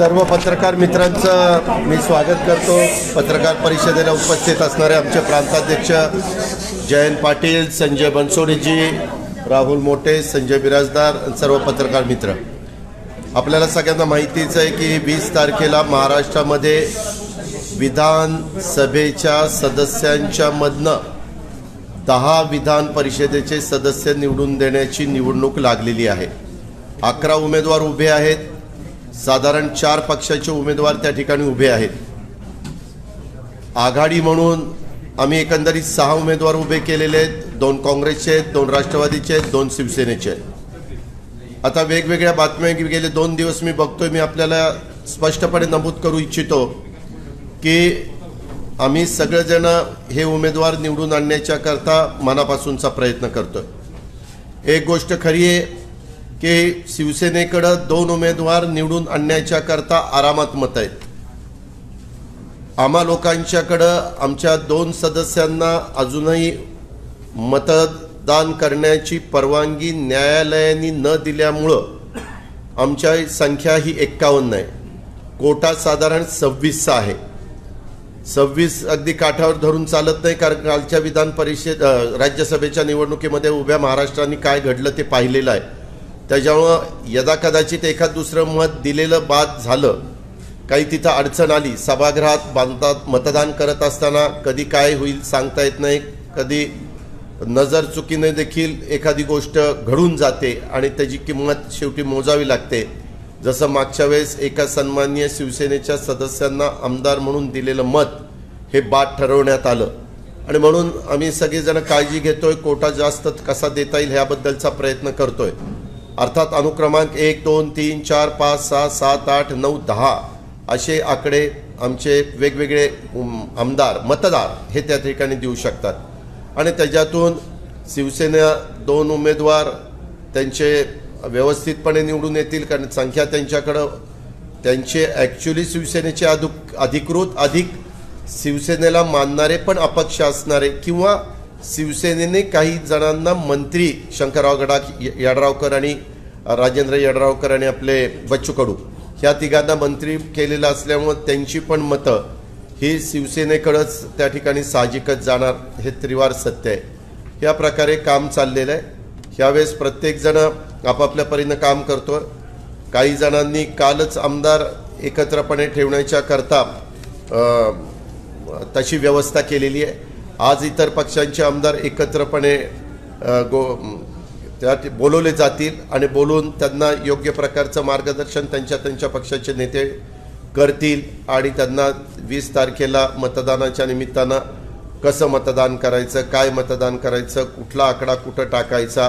सर्व पत्रकार मित्रांचं मी स्वागत करतो। पत्रकार परिषदेला उपस्थित असणारे आमचे प्रांताध्यक्ष जयंत पाटील, संजय बनसोडेजी, राहुल मोटे, संजय बिराजदार, सर्व पत्रकार मित्र, आपल्याला सगळ्यांना माहितीच आहे की 20 तारखेला महाराष्ट्रामध्ये विधानसभेच्या सदस्यांच्या मधनं 10 विधान परिषदेचे सदस्य निवडून देण्याची निवडणूक लागलेली आहे। 11 उमेदवार उभे आहेत। साधारण 4 पक्षाचे उमेदवार त्या ठिकाणी उभे आहेत। आघाडी म्हणून आम्ही एकंदरीत 6 उमेदवार उभे केलेले आहेत। 2 काँग्रेसचे आहेत, 2 राष्ट्रवादीचे आहेत, 2 शिवसेनेचे आहेत। आता वेगवेगळ्या बातम्या गेले 2 दिवस मी बघतोय, मी आपल्याला स्पष्टपणे नमूद करू इच्छितो की आम्ही सगळेजण हे उमेदवार निवडून आणण्याच्या करता मनापासूनचा प्रयत्न करतोय। एक गोष्ट खरी आहे की शिवसेनेकडे 2 उमेदवार निवडून आणण्याच्या करता आरामात मत आहेत। आम्हा लोकांच्याकडे आमच्या 2 सदस्यांना अजूनही मतदान करण्याची परवानगी न्यायालयाने न दिल्यामुळं आमची संख्या ही 51 आहे। कोटा साधारण 26 आहे। 26 अगदी काठावर धरून चालत नाही, कारण कालच्या विधान परिषद राज्यसभेच्या निवडणुकीमध्ये उभ्या महाराष्ट्राने काय घडलं ते पाहिलेलं आहे। त्याच्यामुळं यदा कदाचित एखाद दुसरं मत दिलेलं बाद झालं, काही तिथं अडचण आली, सभागृहात मतदान करत असताना कधी काय होईल सांगता येत नाही। कधी नजर चुकीने देखील एखादी गोष्ट घडून जाते आणि त्याची किंमत शेवटी मोजावी लागते। जसं मागच्या वेळेस एका सन्माननीय शिवसेनेच्या सदस्यांना आमदार म्हणून दिलेलं मत हे बाद ठरवण्यात आलं आणि म्हणून आम्ही सगळेजण काळजी घेतोय, कोटा जास्त कसा देता येईल ह्याबद्दलचा प्रयत्न करतोय। अर्थात अनुक्रमांक 1, 2, 3, 4, 5, 6, 7, 8, 9, 10 असे आकडे आमचे वेगवेगळे आमदार मतदार हे त्या ठिकाणी देऊ शकतात आणि त्याच्यातून शिवसेना 2 उमेदवार त्यांचे व्यवस्थितपणे निवडून येतील, कारण संख्या त्यांच्याकडं त्यांचे ॲक्च्युली शिवसेनेचे अधिकृत अधिक शिवसेनेला मानणारे पण अपक्ष असणारे किंवा शिवसेनेने काही जणांना मंत्री शंकरराव यड्रावकर आणि राजेंद्र यड्रावकर आणि आपले बच्चू कडू ह्या तिघांना मंत्री केलेलं असल्यामुळे त्यांची पण मतं ही शिवसेनेकडेच त्या ठिकाणी साहजिकच जाणार, हे त्रिवार सत्य आहे। ह्या प्रकारे काम चाललेलं आहे। ह्यावेळेस प्रत्येकजण आपापल्या परीनं काम करतो। काही जणांनी कालच आमदार एकत्रपणे ठेवण्याच्या करता तशी व्यवस्था केलेली आहे। आज इतर पक्षांचे आमदार एकत्रपणे बोलवले जातील आणि बोलून त्यांना योग्य प्रकारचं मार्गदर्शन त्यांच्या पक्षाचे नेते करतील आणि त्यांना 20 तारखेला मतदानाच्या निमित्तानं कसं मतदान करायचं, काय मतदान करायचं, कुठला आकडा कुठं टाकायचा,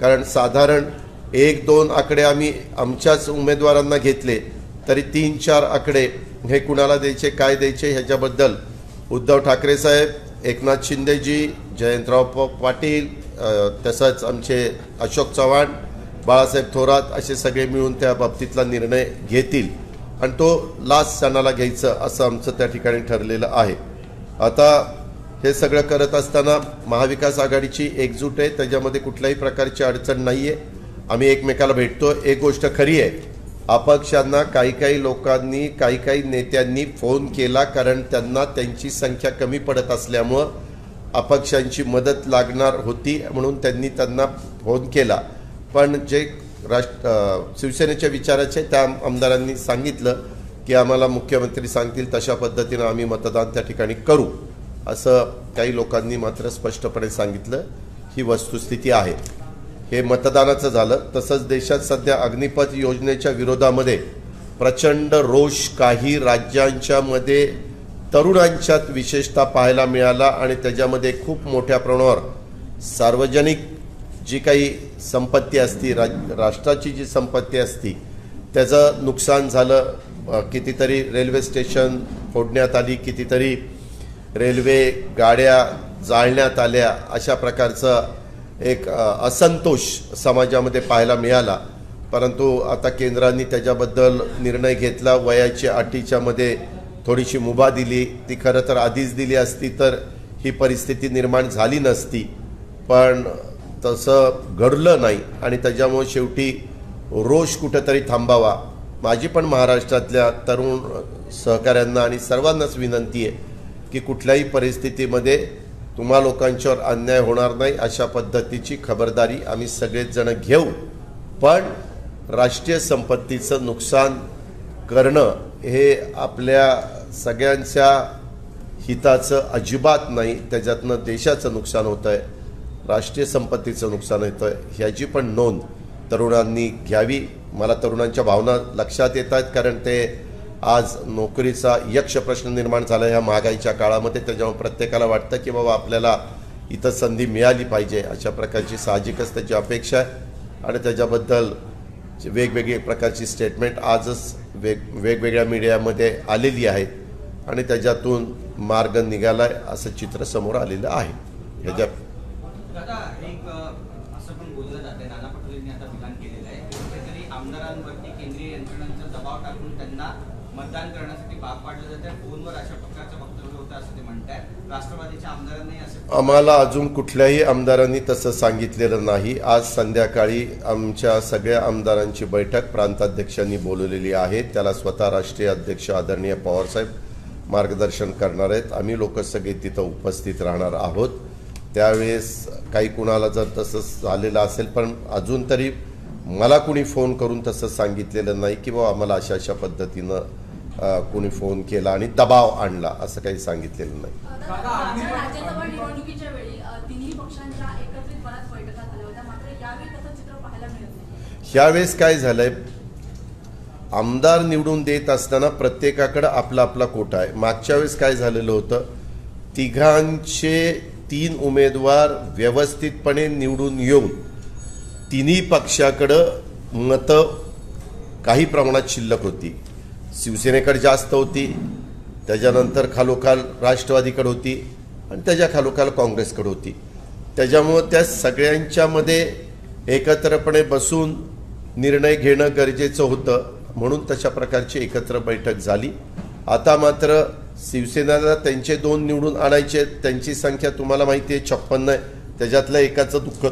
कारण साधारण 1-2 आकडे आम्ही आमच्याच उमेदवारांना घेतले तरी 3-4 आकडे हे कुणाला द्यायचे, काय द्यायचे ह्याच्याबद्दल उद्धव ठाकरे साहेब, एकनाथ शिंदेजी, जयंतराव पाटील, तसंच आमचे अशोक चव्हाण, बाळासाहेब थोरात असे सगळे मिळून त्या बाबतीतला निर्णय घेतील आणि तो लास्ट क्षणाला घ्यायचं असं आमचं त्या ठिकाणी ठरलेलं आहे। आता हे सगळं करत असताना महाविकास आघाडीची एकजूट आहे, त्याच्यामध्ये कुठल्याही प्रकारची अडचण नाही आहे। आम्ही एकमेकाला भेटतो। एक गोष्ट खरी आहे, अपक्षांना काही लोकांनी काही नेत्यांनी फोन केला, कारण त्यांना त्यांची संख्या कमी पडत असल्यामुळं अपक्षांची मदत लागणार होती म्हणून त्यांनी त्यांना फोन केला। पण जे शिवसेनेच्या विचाराचे त्या आमदारांनी सांगितलं की आम्हाला मुख्यमंत्री सांगतील तशा पद्धतीनं आम्ही मतदान त्या ठिकाणी करू, असं काही लोकांनी मात्र स्पष्टपणे सांगितलं। ही वस्तुस्थिती आहे। हे मतदानाचं झालं। तसंच देशात सध्या अग्निपथ योजनेच्या विरोधामध्ये प्रचंड रोष काही राज्यांच्या मध्ये तरुणांच्यात विशेषतः पाहायला मिळाला आणि त्याच्यामध्ये खूप मोठ्या प्रमाणावर सार्वजनिक जी काही संपत्ती असती, राष्ट्राची जी संपत्ती असती त्याचं नुकसान झालं। कितीतरी रेल्वे स्टेशन फोडण्यात आली, कितीतरी रेल्वे गाड्या जाळण्यात आल्या, अशा प्रकारचं एक असंतोष समाजामध्ये पाहायला मिळाला। परंतु आता केंद्राने त्याच्याबद्दल निर्णय घेतला। वयाच्या अटीच्या मध्ये थोडीशी मुभा दिली, ती खरं तर आधीच दिली असती तर ही परिस्थिती निर्माण झाली नसती, पण तसं घडलं नाही आणि त्याच्यामुळे शेवटी रोष कुठेतरी थांबावा माझी पण महाराष्ट्रातल्या तरुण सहकाऱ्यांना आणि सर्वांनाच विनंती आहे की कुठल्याही परिस्थितीमध्ये तुम्हा लोकांच्यावर अन्याय होणार नाही अशा पद्धतीची खबरदारी आम्ही सगळेच जण घेऊ। पण राष्ट्रीय संपत्तीचं नुकसान करणं हे आपल्या सगळ्यांच्या हिताचं अजिबात नाही। त्याच्यातनं देशाचं नुकसान होतं आहे, राष्ट्रीय संपत्तीचं नुकसान होतं आहे, ह्याची पण नोंद तरुणांनी घ्यावी। मला तरुणांच्या भावना लक्षात येत आहेत, कारण ते आज नोकरीचा यक्ष प्रश्न निर्माण झाला ह्या महागाईच्या काळामध्ये। त्याच्यामुळे प्रत्येकाला वाटतं की बाबा आपल्याला इथं संधी मिळाली पाहिजे, अशा प्रकारची साहजिकच त्याची अपेक्षा आहे। आणि त्याच्याबद्दल वेगवेगळी प्रकारची स्टेटमेंट आजच वेगवेगळ्या मीडियामध्ये आलेली आहेत आणि त्याच्यातून मार्ग निघाला आहे असं चित्र समोर आलेलं आहे। ह्याच्या दादा एक असं पण बोललं जाते, नाना पटोलेंनी आता विधान केलेलं आहे की कुठेतरी आमदारांवरती केंद्रीय यंत्रणांचा दबाव टाकून त्यांना मतदान करण्यासाठी भाग पाडलं जातं। फोनवर अशा प्रकारचं वक्तव्य होतं असं ते म्हणतात। राष्ट्रवादीच्या आमदारांनी असं आम्हाला अजून कुठल्याही आमदारांनी तसं सांगितलेलं नाही। आज संध्याकाळी आमच्या सगळ्या आमदारांची बैठक प्रांताध्यक्षांनी बोलवलेली आहे, त्याला स्वतः राष्ट्रीय अध्यक्ष आदरणीय पवारसाहेब मार्गदर्शन करणार आहेत। आम्ही लोक सगळे तिथं उपस्थित राहणार आहोत। त्यावेळेस काही कुणाला जर तसं झालेलं असेल, पण अजून तरी मला कुणी फोन करून तसं सांगितलेलं नाही की बाबा आम्हाला अशा अशा पद्धतीनं कोणी फोन केला आणि दबाव आणला, असं काही सांगितलेलं नाही। राज्यसभा निवडणुकीच्या वेळी तिन्ही पक्षांच्या एकत्रित बऱ्याच बैठका झाल्या होत्या, मात्र यावेळी तसं चित्र पाहायला मिळत नाही। यावेळेस काय झालंय, आमदार निवडून देत असताना प्रत्येकाकडे आपला आपला कोटा आहे। मागच्या वेळेस काय झालेलं होतं, तिघांचे 3 उमेदवार व्यवस्थितपणे निवडून येऊन तिन्ही पक्षाकडं मतं काही प्रमाणात शिल्लक होती। शिवसेनेकडे जास्त होती, त्याच्यानंतर खालोखाल राष्ट्रवादीकडे होती आणि त्याच्या खालोखाल काँग्रेसकडे होती। त्याच्यामुळं त्या सगळ्यांच्यामध्ये एकत्रपणे बसून निर्णय घेणं गरजेचं होतं, म्हणून तशा प्रकारची एकत्र बैठक झाली। आता मात्र शिवसेनेला त्यांचे 2 निवडून आणायचे, त्यांची संख्या तुम्हाला माहिती आहे 56 आहे, त्याच्यातल्या एकाचं दुःख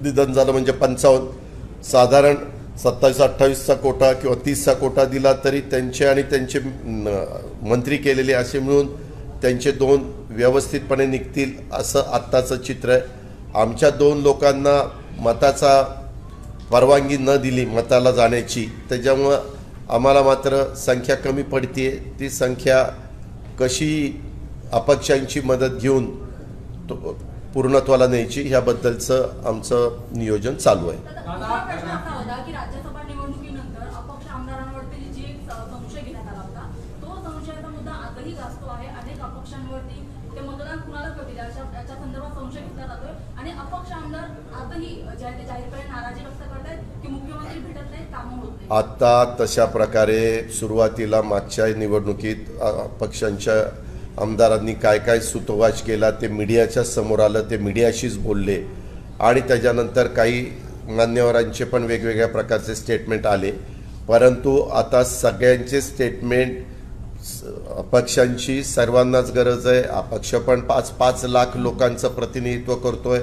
निधन झालं म्हणजे 55। साधारण 27-28चा कोटा किंवा 30चा कोटा दिला तरी त्यांचे आणि त्यांचे मंत्री केलेले असे मिळून त्यांचे 2 व्यवस्थितपणे निघतील असं आत्ताचं चित्र आहे। आमच्या 2 लोकांना मताचा परवानगी न दिली मताला जाण्याची, त्याच्यामुळं आम्हाला मात्र संख्या कमी पडते। ती संख्या कशी अपक्षांची मदत घेऊन पूर्णत्वाला न्यायची ह्याबद्दलचं आमचं नियोजन चालू आहे। प्रश्न असा होता की राज्यसभा निवडणुकीनंतर अपक्ष आमदारांवरती जी संशय घेण्यात आला होता, तो संशयाचा मुद्दा आजही जास्त आहे। अनेक अपक्षांवरती ते मतदान कुणाला करतील याच्या संदर्भात संशय घेतला जातोय आणि अपक्ष आमदार आजही ते जाहीरपणे नाराजी व्यक्त करतायत की मुख्यमंत्री भेटत नाहीत, कामं होत नाही। आता तशा प्रकारे सुरुवातीला मागच्या निवडणुकीत पक्षांच्या आमदारांनी काय काय सुतोवाच केला ते मीडियाच्या समोर आलं, ते मीडियाशीच बोलले आणि त्याच्यानंतर काही मान्यवरांचे पण वेगवेगळ्या प्रकारचे स्टेटमेंट आले। परंतु आता सगळ्यांचे स्टेटमेंट अपक्षांची सर्वांनाच गरज आहे। अपक्ष पण 5-5 लाख लोकांचं प्रतिनिधित्व करतोय,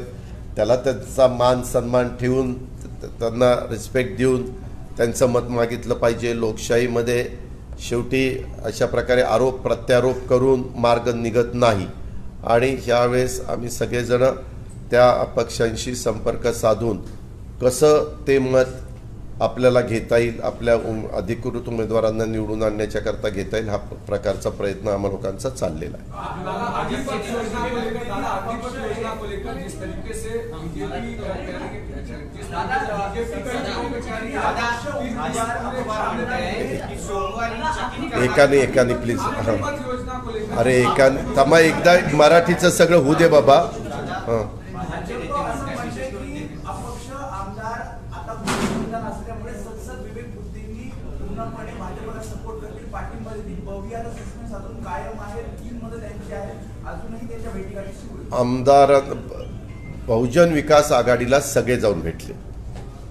त्याला त्यांचा मान सन्मान ठेवून त्यांना रिस्पेक्ट देऊन त्यांचं मत मागितलं पाहिजे। लोकशाहीमध्ये शेवटी अशा प्रकारे आरोप प्रत्यारोप करून मार्ग निघत नाही आणि ह्यावेळेस आम्ही सगळेजण त्या अपक्षांशी संपर्क साधून कसं ते मत आपल्याला घेता येईल, आपल्या अधिकृत उमेदवारांना निवडून आणण्याच्याकरता घेता येईल, हा प्रकारचा प्रयत्न आम्हा लोकांचा चाललेला आहे। एकाने प्लीज, अरे तमा एकदा मराठीचं सगळं होऊ दे बाबा। हां, आमदार बहुजन विकास आघाडीला सगळे जाऊन भेटले,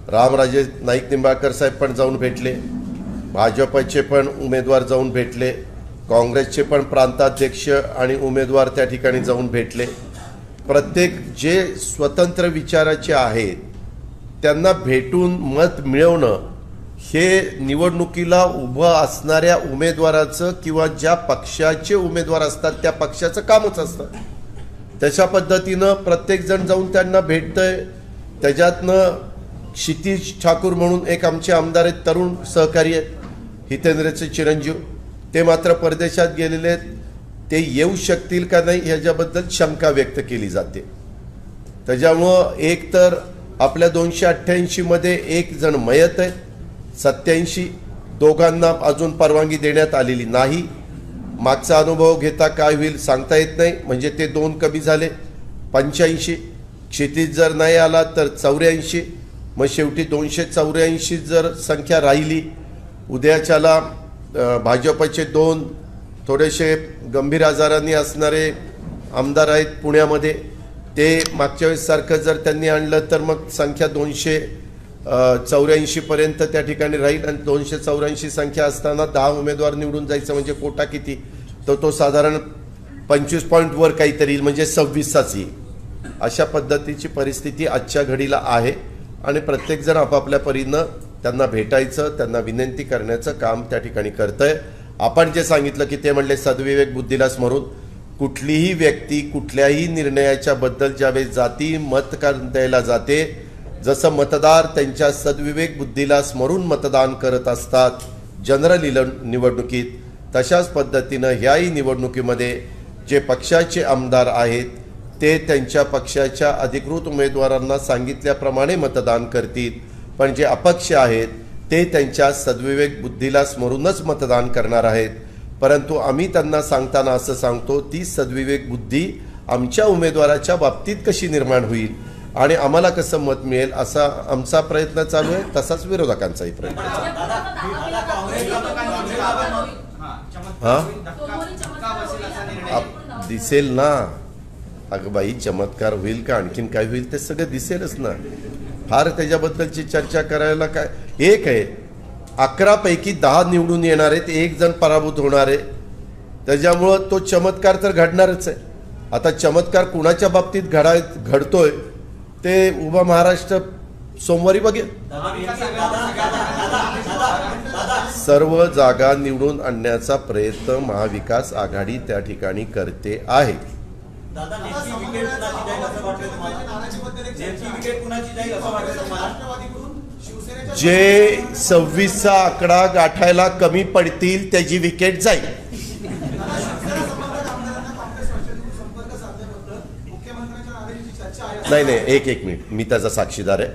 रामराजे नाईक निंबाळकर साहेब पण जाऊन भेटले, भाजपचे पण उमेदवार जाऊन भेटले, काँग्रेसचे पण प्रांताध्यक्ष आणि उमेदवार त्या ठिकाणी जाऊन भेटले। प्रत्येक जे स्वतंत्र विचाराचे आहेत त्यांना भेटून मत मिळवणं हे निवडणुकीला उभं असणाऱ्या उमेदवाराचं किंवा ज्या पक्षाचे उमेदवार असतात त्या पक्षाचं कामच असतं. तशा पद्धतीनं प्रत्येकजण जाऊन त्यांना भेटतंय. त्याच्यातनं क्षितिज ठाकूर म्हणून एक आमचे आमदार आहेत, तरुण सहकारी आहेत, हितेंद्रचे चिरंजीव, ते मात्र परदेशात गेलेले आहेत. ते येऊ शकतील का नाही ह्याच्याबद्दल शंका व्यक्त केली जाते. त्याच्यामुळं एक तर आपल्या 288 मध्ये एक जण मयत आहे, 87 दोघांना अजून परवानगी देण्यात आलेली नाही. मागचा अनुभव घेता काय होईल सांगता येत नाही, म्हणजे ते 2 कमी झाले. 85 क्षितिज जर नाही आला तर 84, मग शेवटी 284 जर संख्या राहिली. उद्याच्याला भाजपचे 2 थोडेसे गंभीर आजारांनी असणारे आमदार आहेत पुण्यामध्ये, ते मागच्या वेळेससारखं जर त्यांनी आणलं तर मग संख्या 284 पर्यंत त्या ठिकाणी राहील. आणि 284 संख्या असताना 10 उमेदवार निवडून जायचं म्हणजे कोटा किती, तर तो साधारण 25 पॉईंट वर काहीतरी येईल, म्हणजे 26च येईल. अशा पद्धतीची परिस्थिती आजच्या घडीला आहे आणि प्रत्येकजण आपापल्या परीनं त्यांना भेटायचं, त्यांना विनंती करण्याचं काम त्या ठिकाणी करतंय. आपण जे सांगितलं की ते म्हणले सद्विवेक बुद्धीला स्मरून, कुठलीही व्यक्ती कुठल्याही निर्णयाच्या बद्दल ज्यावेळेस जाती मत द्यायला जाते, जसं मतदार त्यांच्या सद्विवेक बुद्धीला स्मरून मतदान करत असतात जनरल निवडणुकीत, तशाच पद्धतीनं ह्याही निवडणुकीमध्ये जे पक्षाचे आमदार आहेत ते त्यांच्या पक्षाच्या अधिकृत उमेदवारांना सांगितल्याप्रमाणे मतदान करतील. पण जे अपक्ष आहेत ते त्यांच्या सद्विवेक बुद्धीला स्मरूनच मतदान करणार आहेत. परंतु आम्ही त्यांना सांगताना असं सांगतो, ती सद्विवेक बुद्धी आमच्या उमेदवाराच्या बाबतीत कशी निर्माण होईल आणि आम्हाला कसं मत मिळेल असा आमचा प्रयत्न चालू आहे, तसाच विरोधकांचाही प्रयत्न चालू आहे. दिसेल ना अगं बाई, चमत्कार होईल का आणखीन काय होईल ते सगळं दिसेलच ना. फार त्याच्याबद्दलची चर्चा करायला काय. एक आहे 11 पैकी 10 निवडून येणार आहेत, 1 जण पराभूत होणार आहे. त्याच्यामुळं तो चमत्कार तर घडणारच आहे. आता चमत्कार कुणाच्या बाबतीत घडतोय ते उभा महाराष्ट्र सोमवारी बघेल. सर्व जागा निवडून आणण्याचा प्रयत्न महाविकास आघाडी त्या ठिकाणी करते आहे. जे 26चा आकडा गाठायला कमी पडतील त्याची विकेट जाईल. नाही, एक मिनिट, मी त्याचा साक्षीदार आहे.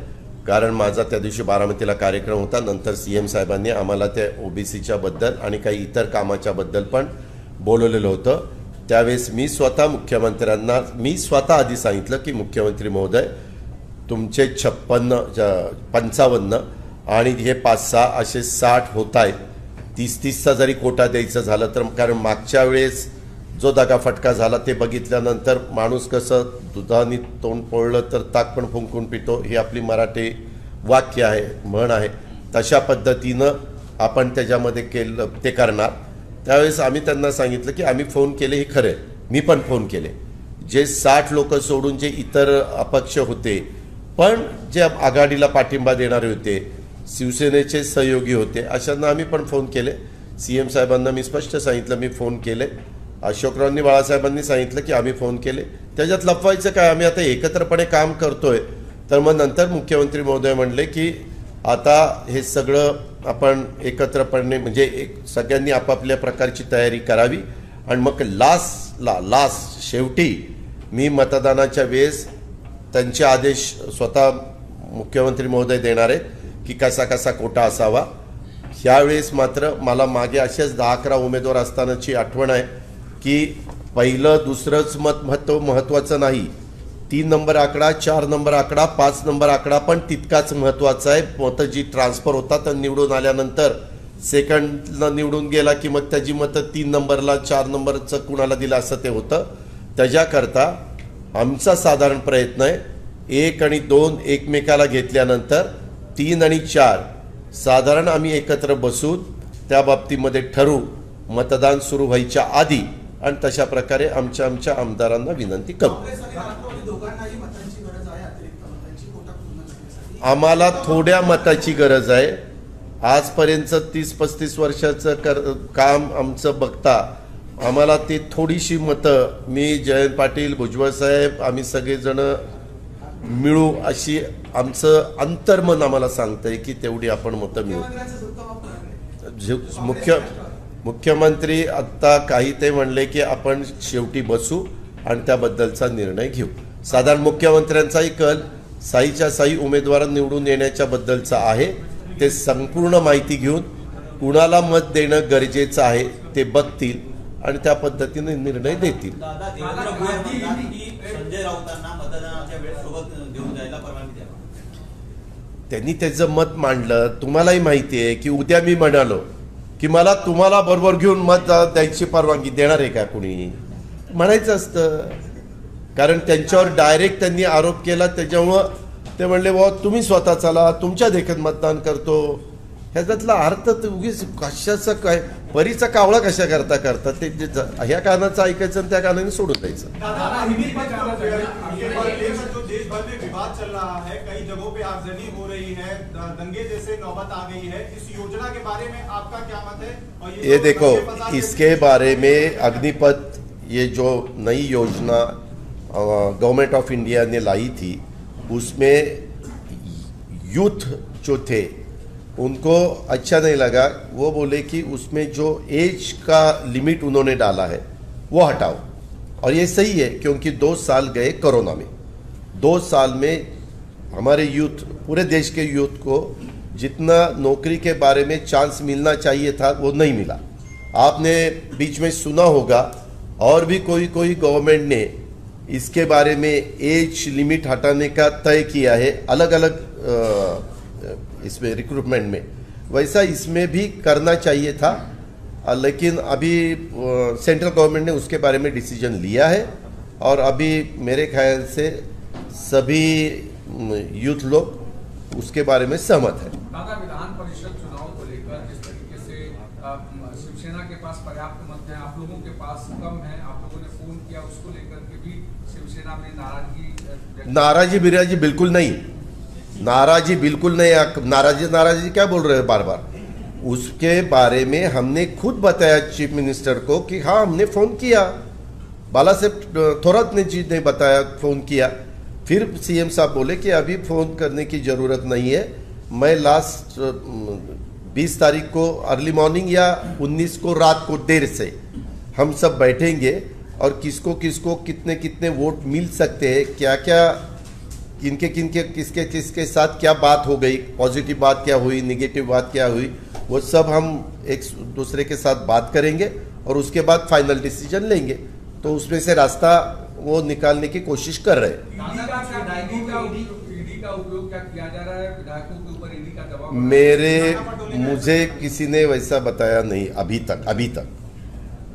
कारण माझा त्या दिवशी बारामतीला कार्यक्रम होता. नंतर सीएम साहेबांनी आम्हाला त्या ओबीसीच्या बद्दल आणि काही इतर कामाच्या बद्दल पण बोलवलेलं होतं. त्यावेळेस मी स्वतः मुख्यमंत्र्यांना आधी सांगितलं की मुख्यमंत्री महोदय, तुमचे 55 आणि हे 5-6 असे 60 होत आहेत. 30-30चा जरी कोटा द्यायचं झालं तर, कारण मागच्या वेळेस जो दगाफटका झाला ते बघितल्यानंतर माणूस कसं दुधाने तोंड पोळलं तर ताक पण फुंकून पितो, ही आपली मराठी वाक्य आहे, म्हण आहे. तशा पद्धतीनं आपण त्याच्यामध्ये केलं ते करणार. त्यावेळेस आम्ही त्यांना सांगितलं की आम्ही फोन केले, हे खरं आहे, मी पण फोन केले. जे 60 लोक सोडून जे इतर अपक्ष होते पण जे आघाडीला पाठिंबा देणारे होते, शिवसेनेचे सहयोगी होते, अशांना आम्ही पण फोन केले. सीएम साहेबांना मी स्पष्ट सांगितलं मी फोन केले. अशोकरावांनी बाळासाहेबांनी सांगितलं की आम्ही फोन केले. त्याच्यात लपवायचं काय, आम्ही आता एकत्रपणे काम करतोय. तर मग नंतर मुख्यमंत्री महोदय म्हणले की आता हे सगळं आपण एकत्रपणे म्हणजे सगळ्यांनी आपापल्या प्रकारची तयारी करावी आणि मग लास्ट शेवटी मी मतदानाच्या वेळेस त्यांचे आदेश स्वतः मुख्यमंत्री महोदय देणार आहेत की कसा कसा कोटा असावा. ह्यावेळेस मात्र मला मागे असेच 10-11 उमेदवार असतानाची आठवण आहे की पहिलं दुसरंच मत महत्त्वाचं नाही, 3 नंबर आकडा, 4 नंबर आकडा, 5 नंबर आकडा पण तितकाच महत्त्वाचा आहे. मतं जी ट्रान्सफर होतात निवडून आल्यानंतर सेकंडला निवडून गेला की मग त्याची मतं 3 नंबरला 4 नंबरचं कुणाला दिलं असं ते होतं. त्याच्याकरता आमचा साधारण प्रयत्न आहे 1 आणि 2 एकमेकाला घेतल्यानंतर 3 आणि 4 साधारण आम्ही एकत्र बसून त्या बाबतीमध्ये ठरवू मतदान सुरू व्हायच्या आधी आणि तशा प्रकारे आमच्या आमदारांना विनंती करू. आम्हाला थोड्या मताची गरज आहे आजपर्यंत 30-35 वर्षाचं काम आमचं बघता आम्हाला ती थोडीशी मतं, मी जयंत पाटील, भुजबळ साहेब, आम्ही सगळेजण मिळू अशी आमचं अंतर्मन आम्हाला सांगतंय की तेवढी आपण मतं मिळू. मुख्यमंत्री आत्ता काही ते म्हणले की आपण शेवटी बसू आणि त्याबद्दलचा निर्णय घेऊ. साधारण मुख्यमंत्र्यांचाही कल साईच्या साई उमेदवार निवडून येण्याच्या बद्दलचा आहे. ते संपूर्ण माहिती घेऊन कुणाला मत देणं गरजेचं आहे ते बघतील आणि त्या पद्धतीने निर्णय देतील. संजय राऊतांना मतदानाच्या वेळेस सोबत घेऊन जायला परवानगी द्यावी. त्यांनी त्याचं मत मांडलं. तुम्हालाही माहिती आहे की उद्या मी म्हणालो की मला तुम्हाला बरोबर घेऊन मत द्यायची परवानगी देणार आहे का कुणी? म्हणायचं असतं. कारण त्यांच्यावर डायरेक्ट त्यांनी आरोप केला, त्याच्यामुळं ते म्हणले बाबा तुम्ही स्वतः चला, तुमच्या देखत मतदान करतो. ह्याच्यातला अर्थ तर उगीच कशाचं काय परीचा कावळा कशा करता ते ह्या कानाचं ऐकायचं आणि त्या कानाने सोडून द्यायचं. देश भर में विवाद चल रहा है, कई जगहों पे आगजनी हो रही है, दंगे जैसे नौबत आ गई है, इस योजना के बारे में आपका क्या मत है? और ये देखो, इसके बारे में अग्निपथ, ये जो नई योजना गवर्नमेंट ऑफ इंडिया ने लाई थी, उसमें यूथ जो थे उनको अच्छा नहीं लगा. वो बोले कि उसमें जो एज का लिमिट उन्होंने डाला है वो हटाओ. और ये सही है क्योंकि 2 साल गए कोरोना में. 2 साल में हमारे यूथ, पूरे देश के यूथ को जितना नौकरी के बारे में चांस मिलना चाहिए था वो नहीं मिला. आपने बीच में सुना होगा और भी कोई गवर्नमेंट ने इसके बारे में एज लिमिट हटाने का तय किया है अलग अलग इसमें रिक्रूटमेंट में. वैसा इसमें भी करना चाहिए था, लेकिन अभी सेंट्रल गवर्नमेंट ने उसके बारे में डिसीजन लिया है और अभी मेरे ख्याल से सभी यूथ लोग उसके बारे में सहमत है. दादा, विधान परिषद चुनाव को लेकर जिस तरीके से शिवसेना के पास पर्याप्त मत है, आप लोगों के पास कम है, आप लोगों ने फोन किया, उसको लेकर के भी शिवसेना में नाराजी बिराजी बिल्कुल नहीं. नाराजी बिल्कुल नहीं. नाराजी क्या बोल रहे हैं बार बार? उसके बारे में हमने खुद बताया चीफ मिनिस्टर को कि हाँ हमने फोन किया. बाला साहब थोरात ने जी ने बताया, फोन किया. फिर सीएम साहब बोले कि अभी फोन करने की जरूरत नहीं है, मैं लास्ट 20 तारीख को अर्ली मॉर्निंग या 19 को रात को देर से हम सब बैठेंगे और किसको किसको कितने कितने वोट मिल सकते हैं, क्या क्या किनके किसके किसके साथ क्या बात हो गई, पॉजिटिव बात क्या हुई, नेगेटिव बात क्या हुई, वो सब हम एक दूसरे के साथ बात करेंगे और उसके बाद फाइनल डिसीजन लेंगे. तो उसमें से रास्ता वो निकालने की कोशिश कर रहे हैं. ईडी का उपयोग क्या किया जा रहा है? विधायकों के ऊपर ईडी का दबाव मुझे किसी ने वैसा बताया नहीं अभी तक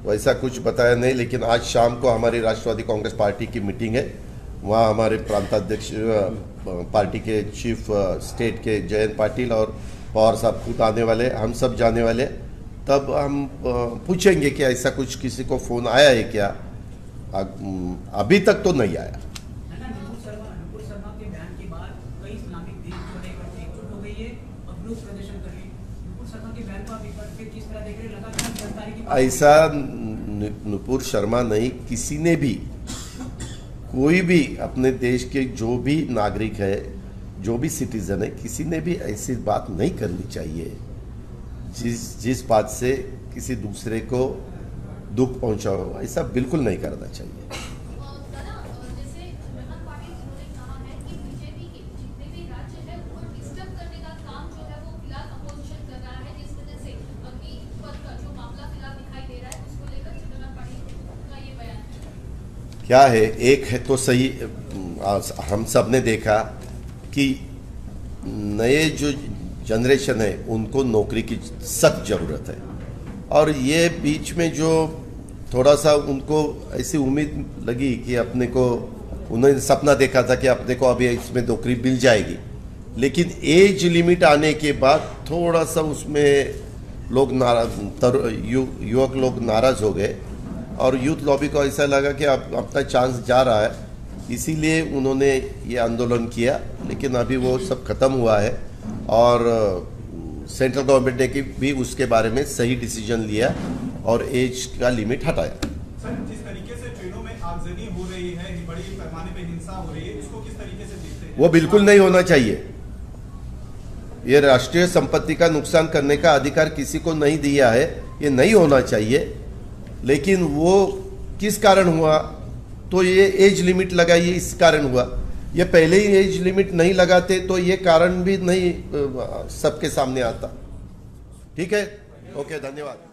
वैसा कुछ बताया नहीं. लेकिन आज शाम को हमारी राष्ट्रवादी कांग्रेस पार्टी की मीटिंग है. वहाँ हमारे प्रांताध्यक्ष पार्टी के चीफ स्टेट के जयंत पाटिल और पवार साहब खुद आने वाले, हम सब जाने वाले. तब हम पूछेंगे कि ऐसा कुछ किसी को फोन आया है क्या. अभी तक तो नहीं आया. नुपुर शर्मा के बयान के बाद कई इस्लामिक देश जो है एकजुट हो गई है और विरोध प्रदर्शन कर रही है. नुपुर शर्मा के बयान को आप विपक्ष पे किस तरह देख रहे हैं? लगातार गिरफ्तारी की ऐसा नुपुर शर्मा नहीं, किसी ने भी, कोई भी अपने देश के जो भी नागरिक है, जो भी सिटीजन है, किसी ने भी ऐसी बात नहीं करनी चाहिए जिस बात से किसी दूसरे को दुख पहुंचा हो. ऐसा बिल्कुल नहीं करना चाहिए. क्या है, एक है तो सही, हम सब ने देखा कि नए जो जनरेशन है उनको नौकरी की सख्त ज़रूरत है. और ये बीच में जो थोड़ा सा उनको ऐसी उम्मीद लगी कि अपने को, उन्होंने सपना देखा था कि अपने को अभी इसमें नौकरी मिल जाएगी, लेकिन एज लिमिट आने के बाद थोड़ा सा उसमें लोग युवक लोग नाराज़ हो गए और यूथ लॉबी को ऐसा लगा कि अब अपना चांस जा रहा है, इसीलिए उन्होंने ये आंदोलन किया. लेकिन अभी वो सब खत्म हुआ है और सेंट्रल गवर्नमेंट ने की भी उसके बारे में सही डिसीजन लिया और एज का लिमिट हटाया। सर, जिस तरीके से ट्रेनों में आगजनी हो रही है, बड़ी पैमाने पे हिंसा हो रही है, इसको किस तरीके से देखते हैं? वो बिल्कुल नहीं होना चाहिए। ये राष्ट्रीय संपत्ति का नुकसान करने का अधिकार किसी को नहीं दिया है, ये नहीं होना चाहिए। लेकिन वो किस कारण हुआ, तो ये एज लिमिट लगाई, इस कारण हुआ। ये पहले ही एज लिमिट नहीं लगाते तो ये कारण भी नहीं सबके सामने आता। ठीक है, ओके, धन्यवाद।